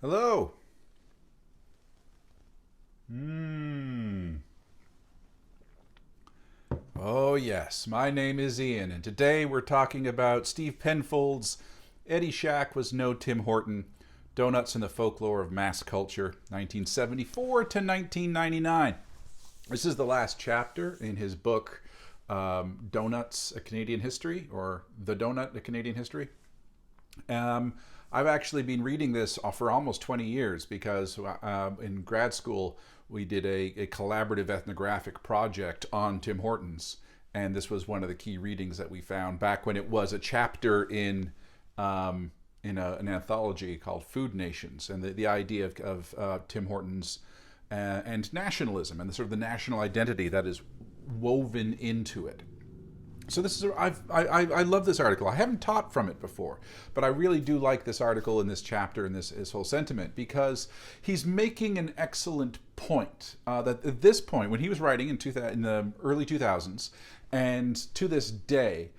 Hello. Mmm. Oh, yes. My name is Ian, and today we're talking about Steve Penfold's Eddie Shack Was No Tim Horton, Donuts in the Folklore of Mass Culture, 1974 to 1999. This is the last chapter in his book, Donuts, A Canadian History, or The Donut, A Canadian History. Um, I've actually been reading this for almost 20 years because in grad school we did a collaborative ethnographic project on Tim Hortons, and this was one of the key readings that we found back when it was a chapter in an anthology called Food Nations, and the idea of Tim Hortons and nationalism and the sort of the national identity that is woven into it. So this is I love this article. I haven't taught from it before, but I really do like this article and this chapter and this whole sentiment because he's making an excellent point that at this point when he was writing in the early 2000s and to this day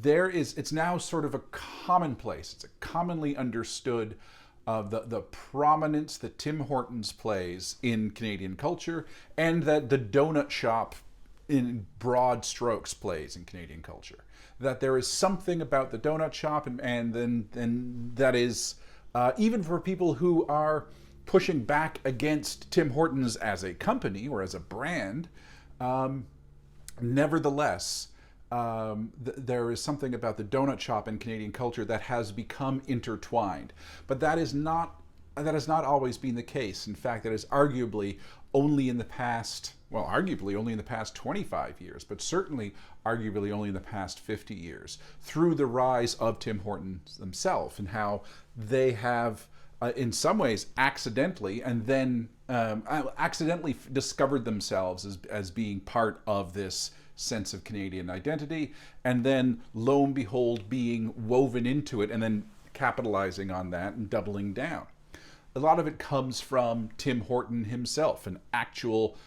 it's now sort of a commonplace. It's a commonly understood the prominence that Tim Hortons plays in Canadian culture and that the donut shop in broad strokes plays in Canadian culture. That there is something about the donut shop, and then that is even for people who are pushing back against Tim Hortons as a company or as a brand. Nevertheless, there is something about the donut shop in Canadian culture that has become intertwined, but that has not always been the case. In fact, that is arguably only in the past, well, arguably only in the past 25 years, but certainly arguably only in the past 50 years, through the rise of Tim Hortons themselves and how they have, in some ways, accidentally, and then accidentally discovered themselves as being part of this sense of Canadian identity, and then, lo and behold, being woven into it and then capitalizing on that and doubling down. A lot of it comes from Tim Horton himself, an actual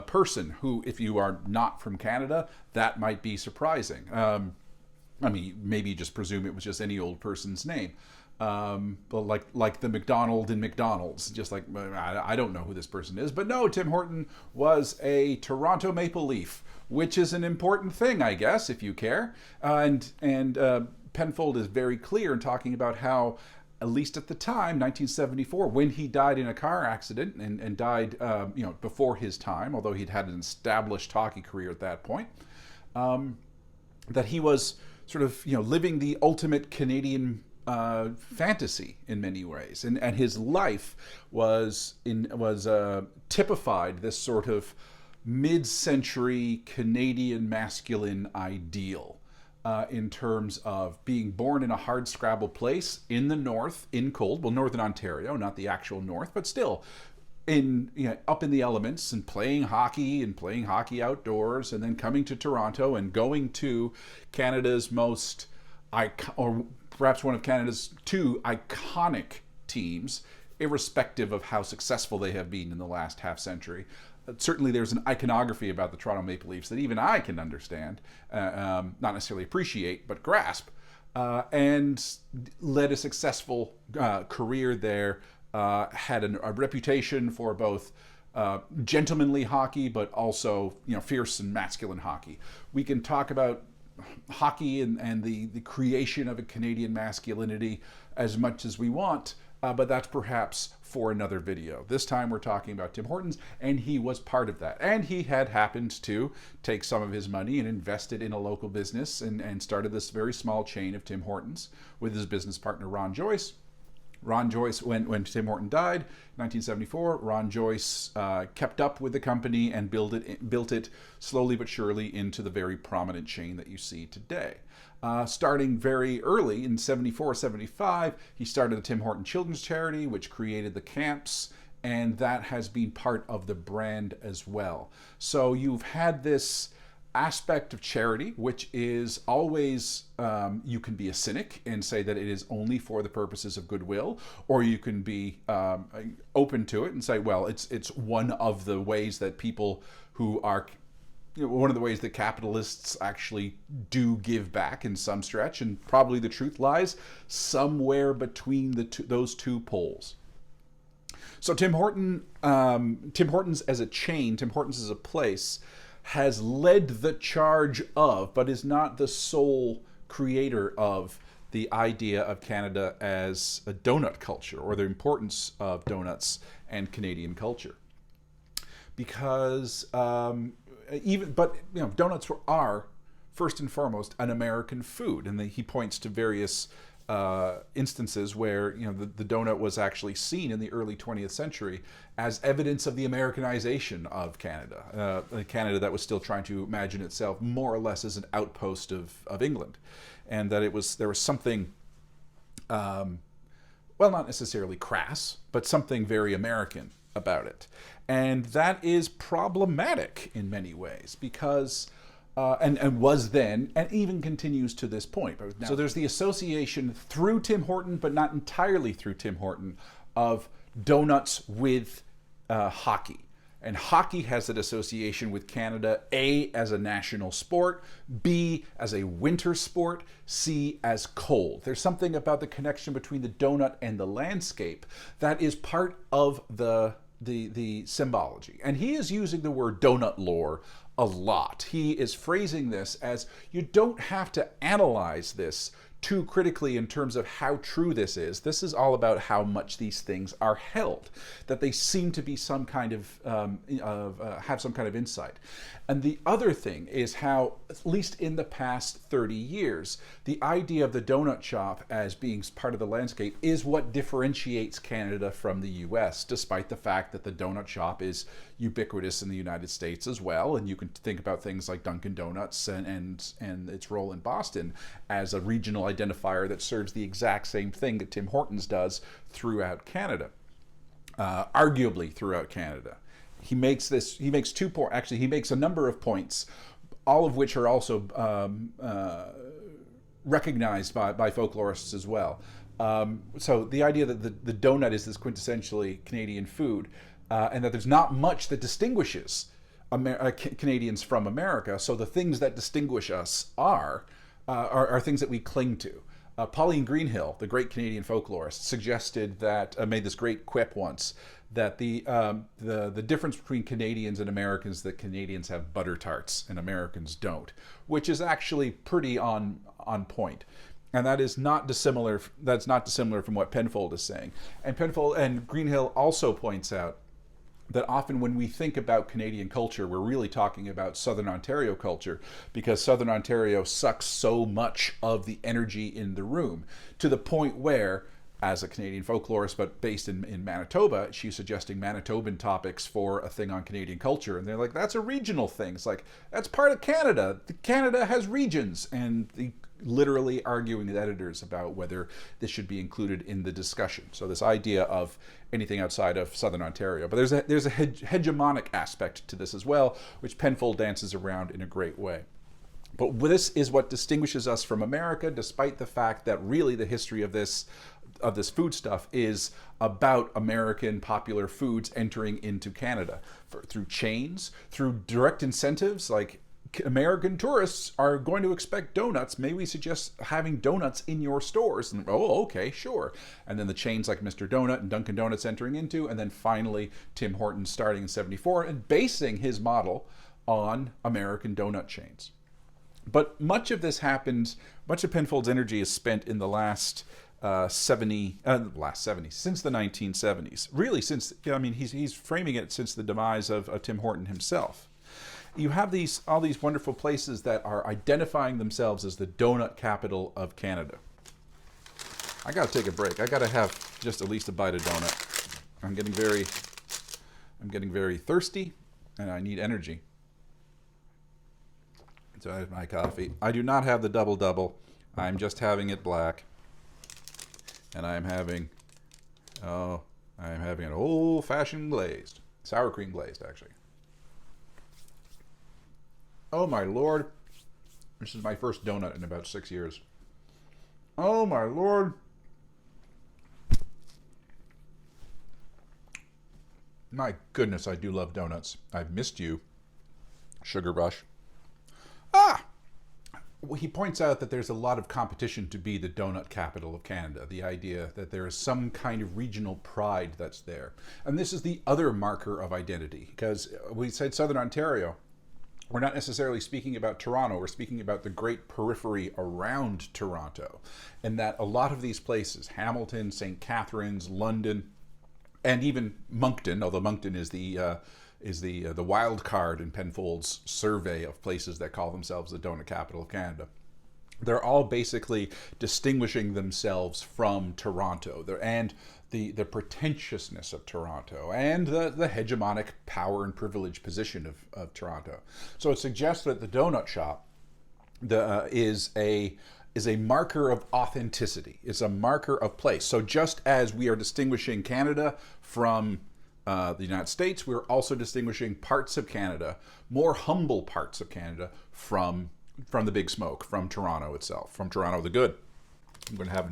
person who, if you are not from Canada, that might be surprising. I mean, maybe you just presume it was just any old person's name. But like the McDonald in McDonald's, just like, I don't know who this person is. But no, Tim Horton was a Toronto Maple Leaf, which is an important thing, I guess, if you care. And Penfold is very clear in talking about how, at least at the time, 1974, when he died in a car accident and died before his time, although he'd had an established hockey career at that point, that he was sort of living the ultimate Canadian fantasy in many ways, and his life was typified this sort of mid-century Canadian masculine ideal. In terms of being born in a hardscrabble place in the north, in cold, well, northern Ontario, not the actual north, but still up in the elements and playing hockey outdoors, and then coming to Toronto and going to Canada's most or perhaps one of Canada's two iconic teams, irrespective of how successful they have been in the last half century. Certainly there's an iconography about the Toronto Maple Leafs that even I can understand, not necessarily appreciate, but grasp, and led a successful career there, had a reputation for both gentlemanly hockey, but also fierce and masculine hockey. We can talk about hockey and the creation of a Canadian masculinity as much as we want, but that's perhaps for another video. This time we're talking about Tim Hortons, and he was part of that. And he had happened to take some of his money and invest it in a local business and started this very small chain of Tim Hortons with his business partner, Ron Joyce. Ron Joyce, when Tim Horton died in 1974, Ron Joyce kept up with the company and built it slowly but surely into the very prominent chain that you see today. Starting very early in 74, 75, he started the Tim Horton Children's Charity, which created the camps, and that has been part of the brand as well. So you've had this aspect of charity, which is always, you can be a cynic and say that it is only for the purposes of goodwill, or you can be open to it and say, well, it's one of the ways that people who are, one of the ways that capitalists actually do give back in some stretch, and probably the truth lies somewhere between those two poles. So Tim Hortons as a chain, Tim Hortons as a place, has led the charge of, but is not the sole creator of, the idea of Canada as a donut culture, or the importance of donuts and Canadian culture. Because donuts are first and foremost an American food, and he points to various instances where the donut was actually seen in the early 20th century as evidence of the Americanization of Canada, Canada that was still trying to imagine itself more or less as an outpost of England, and that there was something, well, not necessarily crass, but something very American about it, and that is problematic in many ways because. And was then, and even continues to this point. So there's the association through Tim Horton, but not entirely through Tim Horton, of donuts with hockey. And hockey has that association with Canada, A, as a national sport, B, as a winter sport, C, as cold. There's something about the connection between the donut and the landscape that is part of the symbology. And he is using the word donut lore a lot. He is phrasing this as, you don't have to analyze this too critically in terms of how true this is. This is all about how much these things are held, that they seem to be some kind of have some kind of insight. And the other thing is how, at least in the past 30 years, the idea of the donut shop as being part of the landscape is what differentiates Canada from the US, despite the fact that the donut shop is ubiquitous in the United States as well. And you can think about things like Dunkin' Donuts and its role in Boston as a regional identifier that serves the exact same thing that Tim Hortons does throughout Canada, arguably throughout Canada. He makes a number of points, all of which are also recognized by folklorists as well. So the idea that the donut is this quintessentially Canadian food, and that there's not much that distinguishes Canadians from America. So the things that distinguish us are things that we cling to. Pauline Greenhill, the great Canadian folklorist, suggested that, made this great quip once, that the difference between Canadians and Americans, that Canadians have butter tarts and Americans don't, which is actually pretty on point. And that is not dissimilar. That's not dissimilar from what Penfold is saying. And Penfold and Greenhill also points out that often when we think about Canadian culture, we're really talking about Southern Ontario culture, because Southern Ontario sucks so much of the energy in the room, to the point where, as a Canadian folklorist, but based in Manitoba, she's suggesting Manitoban topics for a thing on Canadian culture. And they're like, that's a regional thing. It's like, that's part of Canada. Canada has regions. And literally arguing with editors about whether this should be included in the discussion. So this idea of anything outside of Southern Ontario. But there's a hegemonic aspect to this as well, which Penfold dances around in a great way. But this is what distinguishes us from America, despite the fact that really the history of this food stuff is about American popular foods entering into Canada through chains, through direct incentives. Like, American tourists are going to expect donuts. May we suggest having donuts in your stores? And okay, sure. And then the chains like Mr. Donut and Dunkin' Donuts entering into, and then finally Tim Hortons starting in '74 and basing his model on American donut chains. But much of Penfold's energy is spent in the last 70, since the 1970s. Really, since, he's framing it since the demise of Tim Horton himself. You have all these wonderful places that are identifying themselves as the donut capital of Canada. I gotta take a break. I gotta have just at least a bite of donut. I'm getting very thirsty, and I need energy. So I have my coffee. I do not have the double. I'm just having it black. And I'm having an old-fashioned glazed. Sour cream glazed, actually. Oh my Lord. This is my first donut in about 6 years. Oh my Lord. My goodness, I do love donuts. I've missed you, Sugar Rush. he points out that there's a lot of competition to be the donut capital of Canada, the idea that there is some kind of regional pride that's there. And this is the other marker of identity, because we said Southern Ontario. We're not necessarily speaking about Toronto, we're speaking about the great periphery around Toronto. And that a lot of these places, Hamilton, St. Catharines, London, and even Moncton, although Moncton is the wild card in Penfold's survey of places that call themselves the donut capital of Canada. They're all basically distinguishing themselves from Toronto and the pretentiousness of Toronto and the hegemonic power and privilege position of Toronto. So it suggests that the donut shop is a marker of authenticity. It's a marker of place. So just as we are distinguishing Canada from the United States, we're also distinguishing parts of Canada, more humble parts of Canada, from the big smoke, from Toronto itself, from Toronto the good. I'm going to have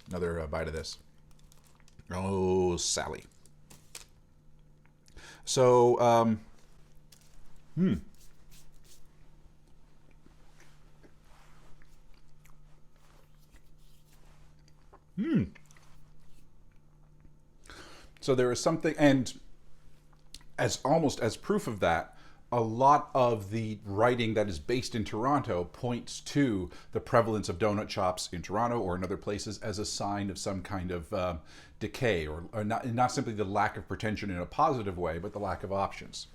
another bite of this. Oh, Sally. So, So there is something, and as almost as proof of that, a lot of the writing that is based in Toronto points to the prevalence of donut shops in Toronto or in other places as a sign of some kind of decay, or not simply the lack of pretension in a positive way, but the lack of options.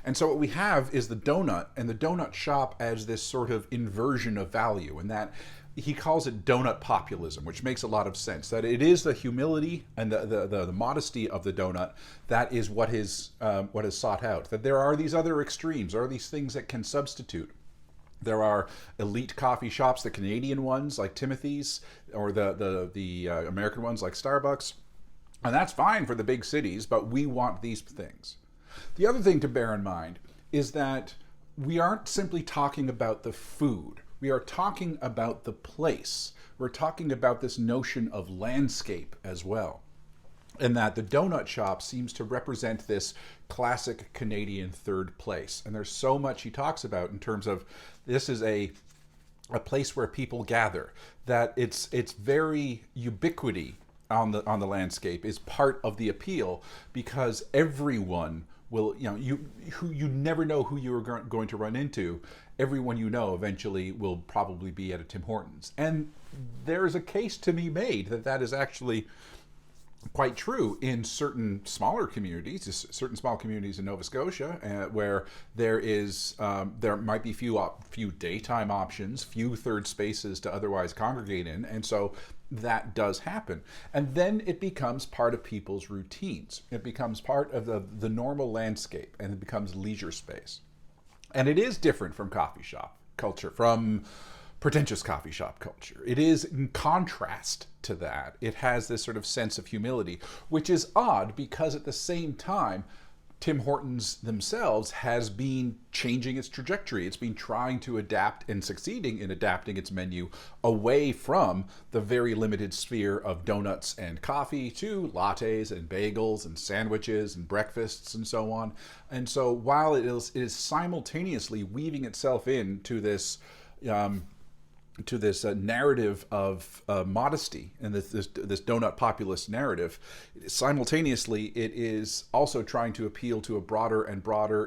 And so what we have is the donut and the donut shop as this sort of inversion of value, and that he calls it donut populism, which makes a lot of sense. That it is the humility and the modesty of the donut that is what is sought out. That there are these other extremes, there are these things that can substitute. There are elite coffee shops, the Canadian ones like Timothy's, or the American ones like Starbucks, and that's fine for the big cities. But we want these things. The other thing to bear in mind is that we aren't simply talking about the food. We are talking about the place. We're talking about this notion of landscape as well. And that the donut shop seems to represent this classic Canadian third place. And there's so much he talks about in terms of this is a place where people gather, that its very ubiquity on the landscape is part of the appeal, because everyone will, you never know who you're going to run into. Everyone you know eventually will probably be at a Tim Hortons. And there is a case to be made that is actually quite true in certain smaller communities, certain small communities in Nova Scotia, where there might be few daytime options, few third spaces to otherwise congregate in, and so that does happen. And then it becomes part of people's routines. It becomes part of the normal landscape, and it becomes leisure space. And it is different from coffee shop culture, from pretentious coffee shop culture. It is in contrast to that. It has this sort of sense of humility, which is odd because at the same time, Tim Hortons themselves has been changing its trajectory. It's been trying to adapt and succeeding in adapting its menu away from the very limited sphere of donuts and coffee to lattes and bagels and sandwiches and breakfasts and so on. And so while it is simultaneously weaving itself into this narrative of modesty and this donut populist narrative, simultaneously it is also trying to appeal to a broader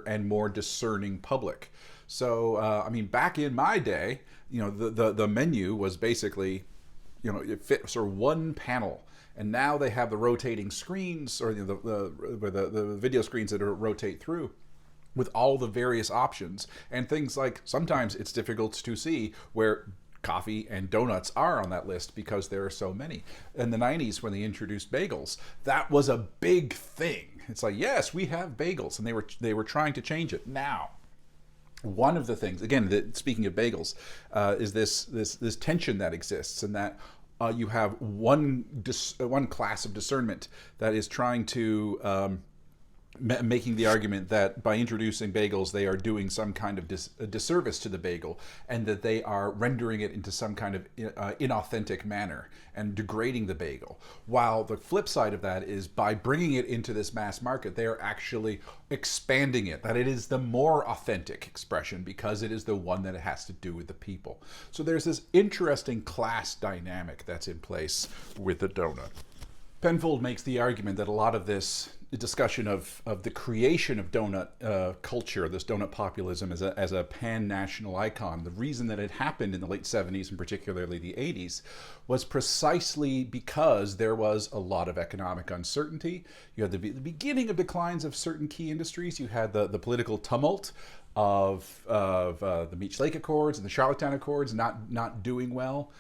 and more discerning public. So back in my day, the menu was basically, it fit sort of one panel. And now they have the rotating screens, or the video screens that rotate through, with all the various options and things like, sometimes it's difficult to see where coffee and donuts are on that list because there are so many. In the 90s, when they introduced bagels, that was a big thing. It's like, yes, we have bagels, and they were trying to change it. Now, one of the things, again, speaking of bagels, is this tension that exists, and that you have one class of discernment that is trying to making the argument that by introducing bagels, they are doing some kind of disservice to the bagel, and that they are rendering it into some kind of inauthentic manner and degrading the bagel. While the flip side of that is by bringing it into this mass market, they are actually expanding it, that it is the more authentic expression because it is the one that it has to do with the people. So there's this interesting class dynamic that's in place with the donut. Penfold makes the argument that a lot of this discussion of the creation of donut culture, this donut populism as a pan-national icon, the reason that it happened in the late 70s and particularly the 80s was precisely because there was a lot of economic uncertainty. You had the beginning of declines of certain key industries. You had the political tumult of the Meech Lake Accords and the Charlottetown Accords not doing well.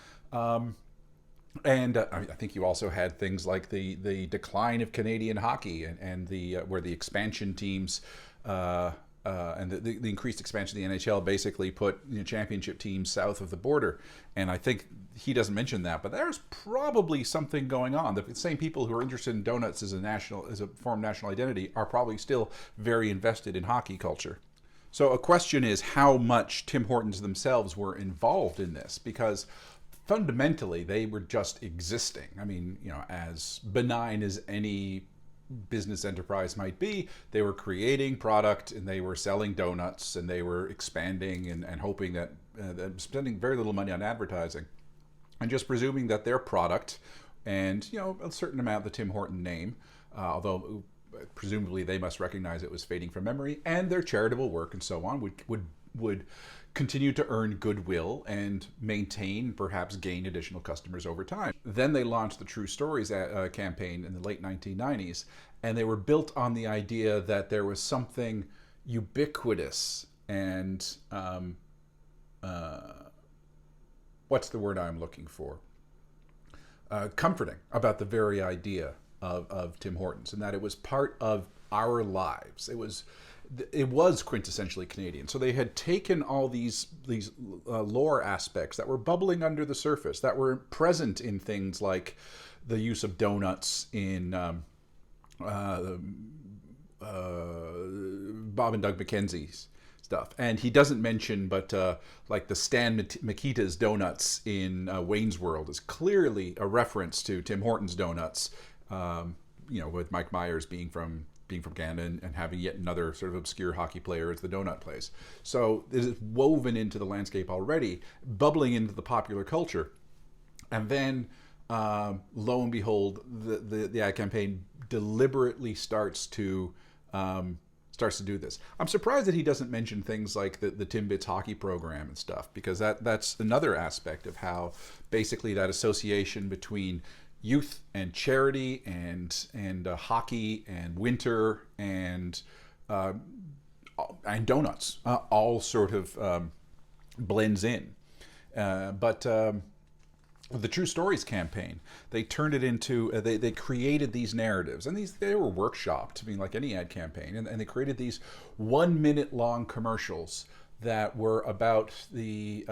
And I think you also had things like the decline of Canadian hockey and the where the expansion teams and the increased expansion of the NHL basically put championship teams south of the border. And I think he doesn't mention that, but there's probably something going on. The same people who are interested in donuts as a form of national identity are probably still very invested in hockey culture. So a question is how much Tim Hortons themselves were involved in this, because fundamentally, they were just existing. I mean, as benign as any business enterprise might be, they were creating product and they were selling donuts and they were expanding and hoping that spending very little money on advertising and just presuming that their product and, a certain amount of the Tim Horton name, although presumably they must recognize it was fading from memory, and their charitable work and so on would continue to earn goodwill and maintain, perhaps gain additional customers over time. Then they launched the True Stories campaign in the late 1990s, and they were built on the idea that there was something ubiquitous and what's the word I'm looking for? Comforting about the very idea of Tim Hortons, and that it was part of our lives. It was quintessentially Canadian. So they had taken all these lore aspects that were bubbling under the surface, that were present in things like the use of donuts in Bob and Doug McKenzie's stuff. And he doesn't mention, but like the Stan Mikita's donuts in Wayne's World is clearly a reference to Tim Hortons donuts, with Mike Myers being from Canada and having yet another sort of obscure hockey player as the donut place. So it is woven into the landscape already, bubbling into the popular culture. And then, lo and behold, the ad campaign deliberately starts to do this. I'm surprised that he doesn't mention things like the Timbits hockey program and stuff, because that's another aspect of how basically that association between youth and charity and hockey and winter and donuts all sort of blends in. But the True Stories campaign, they turned it into they created these narratives, and they were workshopped, like any ad campaign, and they created these 1 minute long commercials that were about the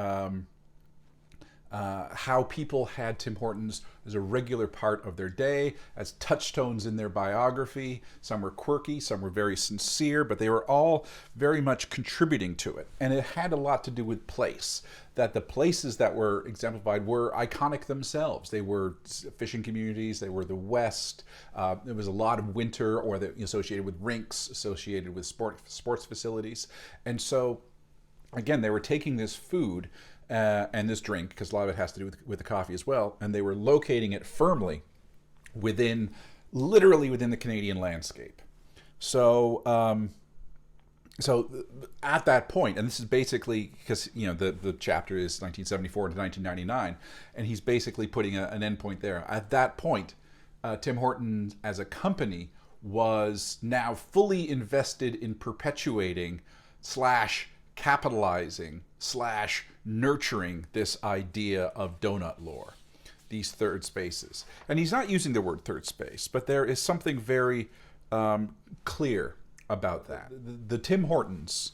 how people had Tim Hortons as a regular part of their day, as touchstones in their biography. Some were quirky, some were very sincere, but they were all very much contributing to it. And it had a lot to do with place, that the places that were exemplified were iconic themselves. They were fishing communities, they were the West. There was a lot of winter associated with rinks, associated with sports facilities. And so, again, they were taking this food and this drink, because a lot of it has to do with the coffee as well, and they were locating it firmly literally within the Canadian landscape. So at that point, and this is basically because the chapter is 1974 to 1999, and he's basically putting an endpoint there. At that point, Tim Hortons as a company was now fully invested in perpetuating / capitalizing / nurturing this idea of donut lore, these third spaces. And he's not using the word third space, but there is something very clear about that. The Tim Hortons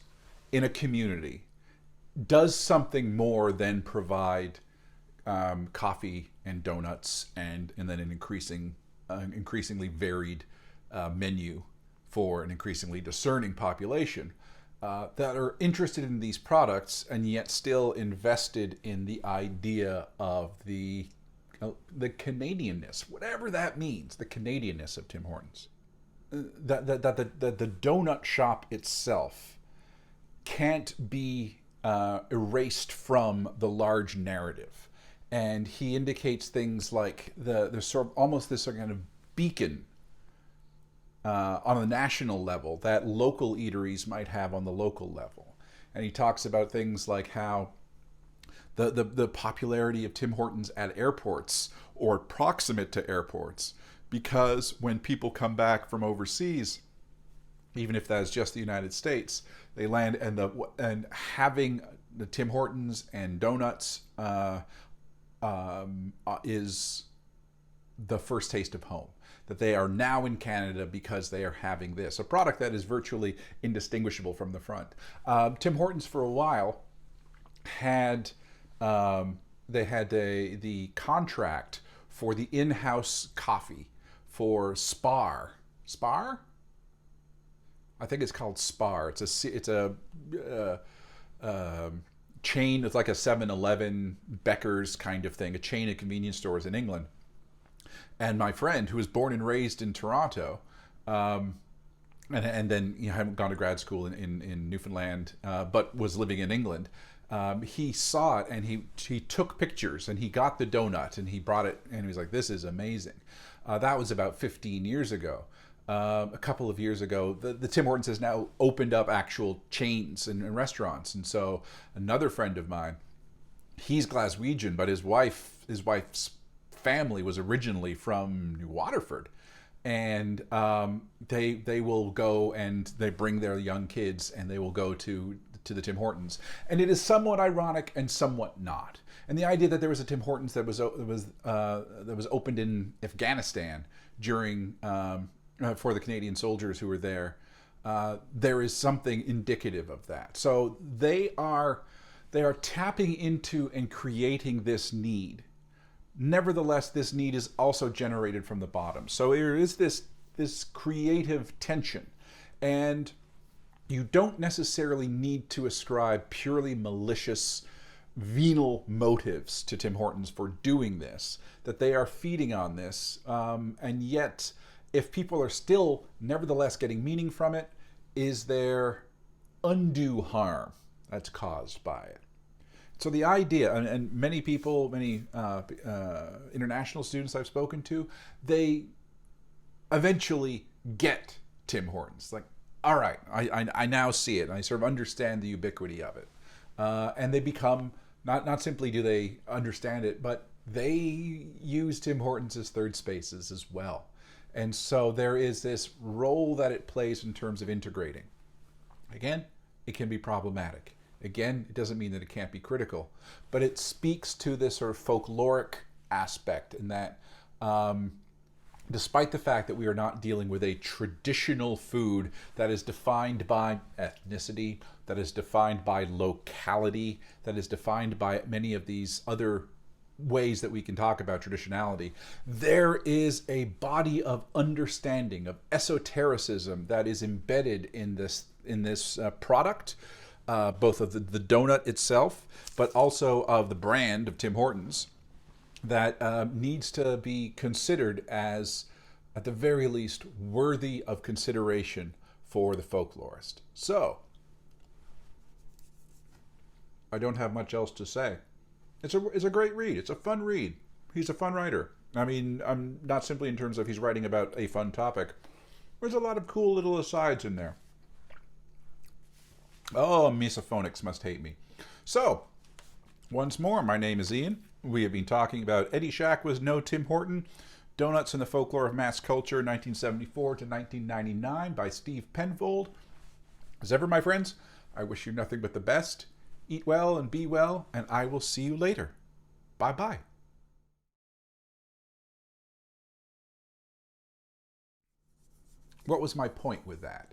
in a community does something more than provide coffee and donuts and then an increasingly varied menu for an increasingly discerning population that are interested in these products and yet still invested in the idea of the Canadianness, whatever that means, the Canadianness of Tim Hortons. The donut shop itself can't be erased from the large narrative. And he indicates things like there's sort of almost this kind of beacon on a national level that local eateries might have on the local level. And he talks about things like how the popularity of Tim Hortons at airports or proximate to airports, because when people come back from overseas, even if that's just the United States, they land and having the Tim Hortons and donuts is the first taste of home. That they are now in Canada because they are having this, a product that is virtually indistinguishable from the front. Tim Hortons for a while had the contract for the in-house coffee for Spar. Spar? I think it's called Spar. It's a chain. It's like a 7-Eleven, Becker's kind of thing, a chain of convenience stores in England. And my friend, who was born and raised in Toronto, and then hadn't gone to grad school in Newfoundland, but was living in England, he saw it and he took pictures and he got the donut and he brought it and he was like, "This is amazing." That was about 15 years ago. A couple of years ago, the Tim Hortons has now opened up actual chains and restaurants. And so another friend of mine, he's Glaswegian, but his wife's family was originally from New Waterford, and they will go and they bring their young kids and they will go to the Tim Hortons, and it is somewhat ironic and somewhat not. And the idea that there was a Tim Hortons that was opened in Afghanistan during for the Canadian soldiers who were there, there is something indicative of that. So they are tapping into and creating this need. Nevertheless, this need is also generated from the bottom. So there is this creative tension, and you don't necessarily need to ascribe purely malicious, venal motives to Tim Hortons for doing this, that they are feeding on this, and yet if people are still nevertheless getting meaning from it, is there undue harm that's caused by it? So the idea, and many people, many international students I've spoken to, they eventually get Tim Hortons. Like, all right, I now see it, and I sort of understand the ubiquity of it. And they become, not simply do they understand it, but they use Tim Hortons as third spaces as well. And so there is this role that it plays in terms of integrating. Again, it can be problematic. Again, it doesn't mean that it can't be critical, but it speaks to this sort of folkloric aspect in that despite the fact that we are not dealing with a traditional food that is defined by ethnicity, that is defined by locality, that is defined by many of these other ways that we can talk about traditionality, there is a body of understanding, of esotericism that is embedded in this product, both of the donut itself, but also of the brand of Tim Hortons, that needs to be considered as, at the very least, worthy of consideration for the folklorist. So, I don't have much else to say. It's a great read. It's a fun read. He's a fun writer. I mean, I'm not simply in terms of he's writing about a fun topic. There's a lot of cool little asides in there. Oh, misophonics must hate me. So, once more, my name is Ian. We have been talking about Eddie Shack Was No Tim Horton, Donuts and the Folklore of Mass Culture, 1974 to 1999 by Steve Penfold. As ever, my friends, I wish you nothing but the best. Eat well and be well, and I will see you later. Bye-bye. What was my point with that?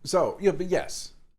So, yeah, but yes,